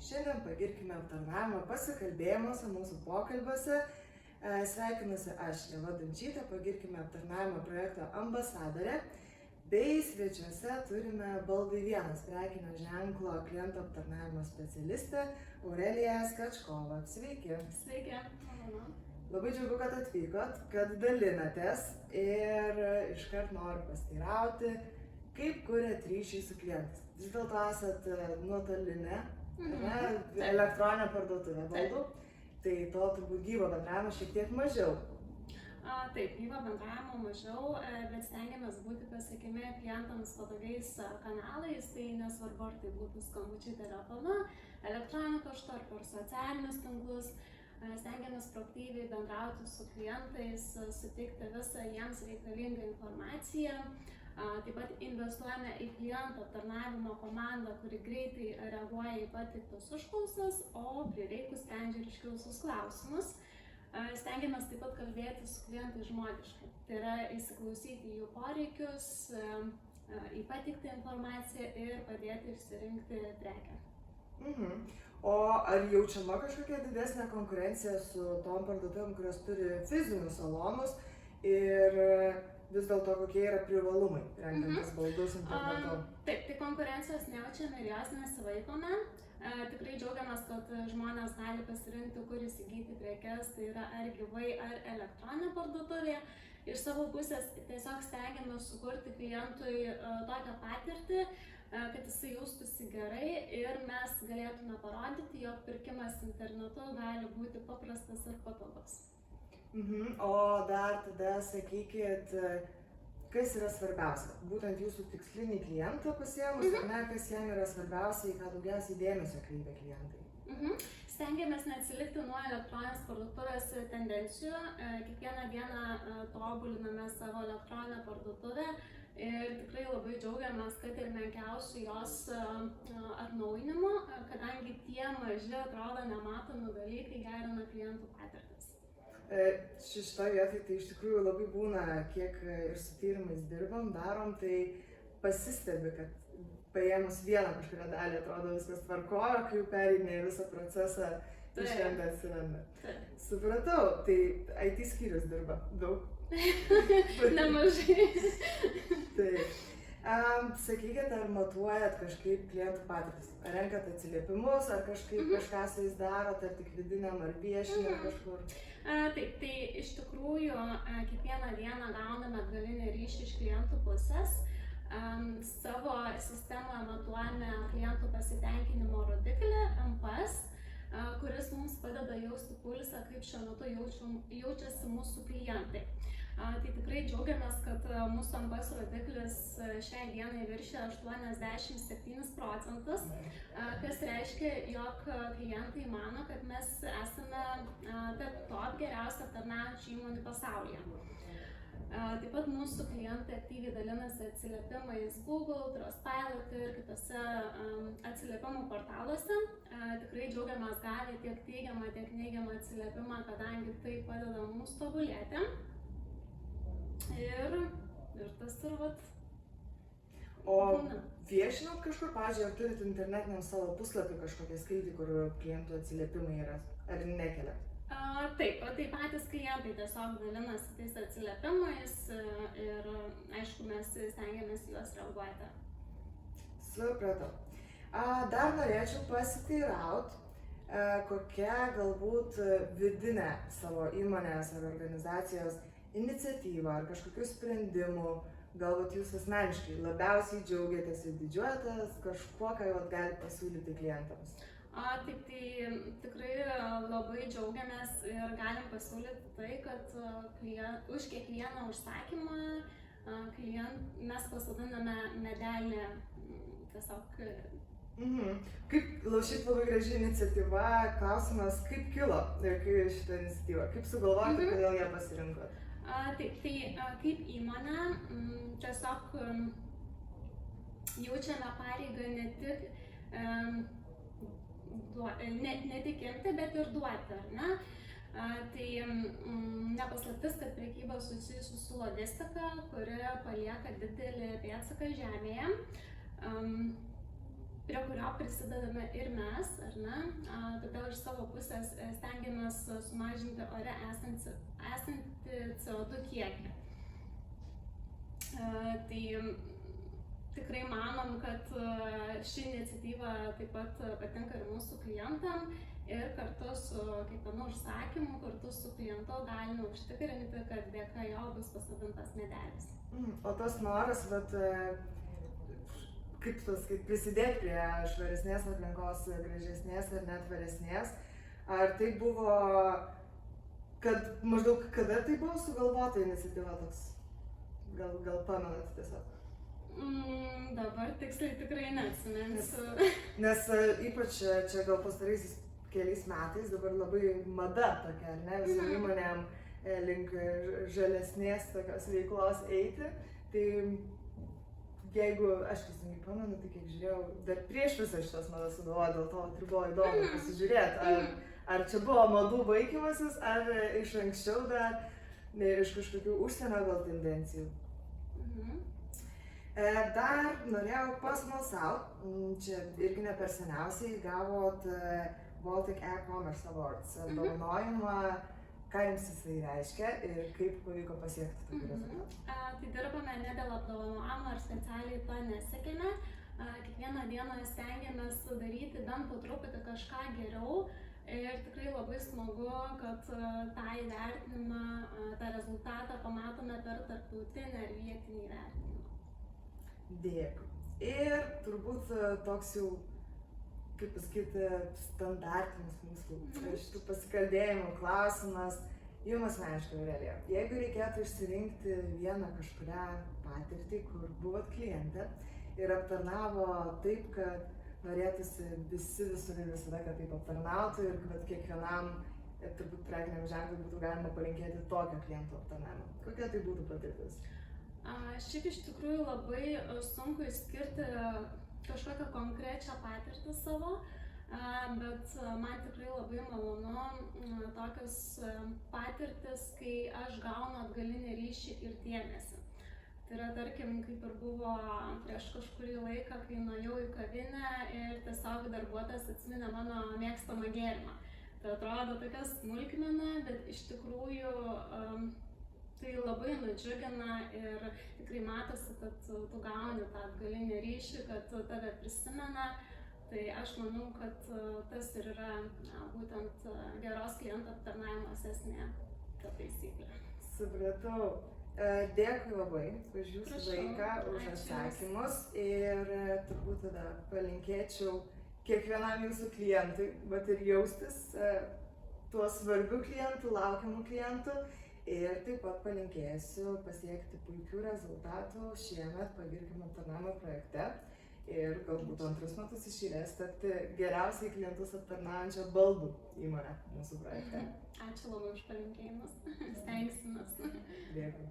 Šiandien pagirkime aptarnavimą pasikalbėjimuose mūsų pokalbiuose. Sveikinuosi aš, Ieva Dančytė, pagirkime aptarnavimo projekto ambasadorė. Bei svečiuose turime Baldai Vienas prekinio ženklo klientų aptarnavimo specialistę Aureliją Skačkovą. Sveiki. Sveiki. Labai džiugu, kad atvykot, kad dalinatės ir iškart noriu pasiteirauti, kaip kuriat ryšį su klientais. Vis dėlto esat nuotolinė, elektroninė parduotuvė baldų, tai to turbūt gyvo bendravimo šiek tiek mažiau. Taip, gyvo bendravimo mažiau, bet stengiamės būti pasiekimi klientams patogiais kanalais, tai nesvarbu, ar tai būtų skambučiai telefonu, elektroniniu paštu ar per socialinius tinklus. Stengiamės proaktyviai bendrauti su klientais, suteikti visą jiems reikalingą informaciją. Taip pat investuojame į klientų aptarnavimo komandą, kuri greitai reaguoja į pateiktas užklausas, o prireikus sprendžia ir iškilusius klausimus. Stengiamės taip pat kalbėti su klientais žmogiškai. Tai yra įsiklausyti jų poreikius, į pateiktą informaciją ir padėti išsirinkti prekę. O ar jaučiama kažkokia didesnė konkurencija su tom parduotuvėm, kurios turi fizinius salonus ir vis dėlto kokie yra privalumai renkantis baldus internetu? Taip, tai konkurencijos nejaučiame ir jos nesivaikome. Tikrai džiaugiamės, kad žmonės gali pasirinkti, kur įsigyti prekes, tai yra ar gyvai, ar elektroninė parduotuvė. Iš savo pusės tiesiog stengiamės sukurti klientui tokią patirtį, kad jisai jaustųsi gerai ir mes galėtume parodyti, jog pirkimas internetu gali būti paprastas ir patogus. O dar tada sakykit, kas yra svarbiausia? Būtent jūsų tikslinį klientą pasiėmus, ar ne, kas jam yra svarbiausia, į ką daugiausiai dėmesio kreipia klientai? Stengiamės neatsilikti nuo elektroninės parduotuvės tendencijų. Kiekvieną dieną tobuliname savo elektroninę parduotuvę ir tikrai labai džiaugiamės, kad ir menkiausių jos atnaujinimo, kadangi tie maži, atrodo, nematomi dalykai gerina klientų patirtis. Šitoje vietoje tai iš tikrųjų labai būna, kiek ir su tyrimais dirbam, darom, tai pasistebi, kad paėmus vieną kažkurią dalį atrodo viskas tvarkojo, kai jau pereinė visą procesą, išlenda atsiranda. Supratau, tai IT skyrius dirba daug. Nemažai. Taip. Sakykit, ar matuojat kažkaip klientų patirtis? Ar renkat atsiliepimus, ar kažkaip kažką su jais darot, ar tik vidiniam, ar viešiniam kažkur? Taip, tai iš tikrųjų kiekvieną dieną gauname atgalinį ryšį iš klientų pusės. Savo sistemoje matuojame klientų pasitenkinimo rodiklį MPS, kuris mums padeda jausti pulsą, kaip šiuo metu jaučiasi mūsų klientai. Tai tikrai džiaugiamės, kad mūsų MPS rodiklis šiai dienai viršia 87%, kas reiškia, jog klientai mano, kad mes esame tarp top geriausiai aptarnaujančių įmonių pasaulyje. Taip pat mūsų klientai aktyviai dalinasi atsiliepimais Google, Trustpilot ir kitose atsiliepimų portaluose. Tikrai džiaugiamės gavę tiek teigiamą, tiek neigiamą atsiliepimą, kadangi tai padeda mums tobulėti. Ir tas ir vat. O viešinat kažkur, pavyzdžiui, ar turit internetiniam savo puslapį kažkokią skiltį, kur klientų atsiliepimai yra, ar nekeliat? Taip, tai patys klientai tiesiog dalinasi tais atsiliepimais ir aišku, mes stengiamės juos reaguoti. Supratau. Dar norėčiau pasiteiraut, kokia galbūt vidinė savo įmonės ar organizacijos iniciatyva ar kažkokių sprendimų, galbūt jūs asmeniškai labiausiai džiaugiatės ir didžiuojatės kažkuo, ką jau gali pasiūlyti klientams? Taip, tai tikrai labai džiaugiamės ir galim pasiūlyti tai, kad už kiekvieną užsakymą mes pasodiname medelį tiesiog. Kaip, šiaip labai graži iniciatyva, klausimas, kaip kilo šitą iniciatyvą, kaip sugalvojate, kodėl ją pasirinkot? Taip, tai kaip įmonė tiesiog jaučiame pareigą ne tik imti, bet ir duoti, ar ne? Tai nepaslaptis, kad prekyba susijusi su logistika, kuri palieka didelį pėdsaką žemėje. prie kurio prisidedame ir mes, ar ne, iš savo pusės stengiamės sumažinti ore esantį CO2 kiekį. Tai tikrai manom, kad ši iniciatyva taip pat patinka ir mūsų klientam ir kartu su kiekvienu užsakymu, kartu su klientu galime užtikrinti, kad dėka jo bus pasodintas medelis. O tas noras, kaip prisidėti prie švaresnės aplinkos, gražesnės ir net tvaresnės, ar tai buvo, kad maždaug kada tai buvo sugalvota iniciatyva toks? Gal pamenat tiesiog? Dabar tiksliai tikrai neatsiminsiu. Nes ypač čia gal pastaraisiais keliais metais dabar labai mada tokia, ar ne, visų įmonėm link žalesnės tokios veiklos eiti. Tai jeigu aš teisingai pamenu, tai kiek žiūrėjau, dar prieš visą šitos madas sugalvoju, dėl to tai buvo įdomu pasižiūrėti, ar čia buvo madų vaikymasis, ar iš anksčiau dar iš kažkokių užsienio gal tendencijų. Dar norėjau pasmalsauti, čia irgi ne per seniausiai gavot Baltic E-Commerce Awards apdovanojimą, ką jums jisai reiškia ir kaip pavyko pasiekti tokių rezultatų? Tai dirbame ne dėl apdovanojimo ar specialiai to nesiekėme. Kiekvieną dieną stengiamės daryti bent po truputį kažką geriau ir tikrai labai smagu, kad tą įvertinimą, tą rezultatą pamatome per tarptautinę ir vietinį įvertinimą. Dėkui. Ir turbūt toks jau, kaip pasakyti, standartinis mūsų šitų pasikalbėjimų klausimas. Jums asmeniškai, Aurelija, jeigu reikėtų išsirinkti vieną kažkurią patirtį, kur buvot klientė ir aptarnavo taip, kad norėtųsi visi visur ir visada, kad taip aptarnautų ir kad kiekvienam turbūt prekiniam ženklui būtų galima palinkėti tokio klientų aptarnavimo. Kokia tai būtų patirtis? Šiaip iš tikrųjų labai sunku išskirti kažkokią konkrečią patirtį savo, bet man tikrai labai malonu tokios patirtis, kai aš gaunu atgalinį ryšį ir dėmesį. Tai yra, tarkim, kaip ir buvo prieš kažkurį laiką, kai nuėjau į kavinę ir tiesiog darbuotojas atsiminė mano mėgstamą gėrimą. Tai atrodo tokia smulkmena, bet iš tikrųjų tai labai nudžiugina ir tikrai matosi, kad tu gauni tą atgalinį ryšį, kad tave prisimena. Tai aš manau, kad tas ir yra būtent geros klientų aptarnavimo esmė, ta taisyklė. Supratau. Dėkui labai už jūsų laiką, už atsakymus ir turbūt tada palinkėčiau kiekvienam jūsų klientui, bet ir jaustis tuo svarbiu klientu, laukiamu klientu. Ir taip pat palinkėsiu pasiekti puikių rezultatų šiemet Pagirkim aptarnavimo projekte ir galbūt antrus metus iš eilės tapti geriausiai klientus aptarnaujančią baldų įmonę mūsų projekte. Ačiū labai už palinkėjimus. Stengsimės. Dėkui.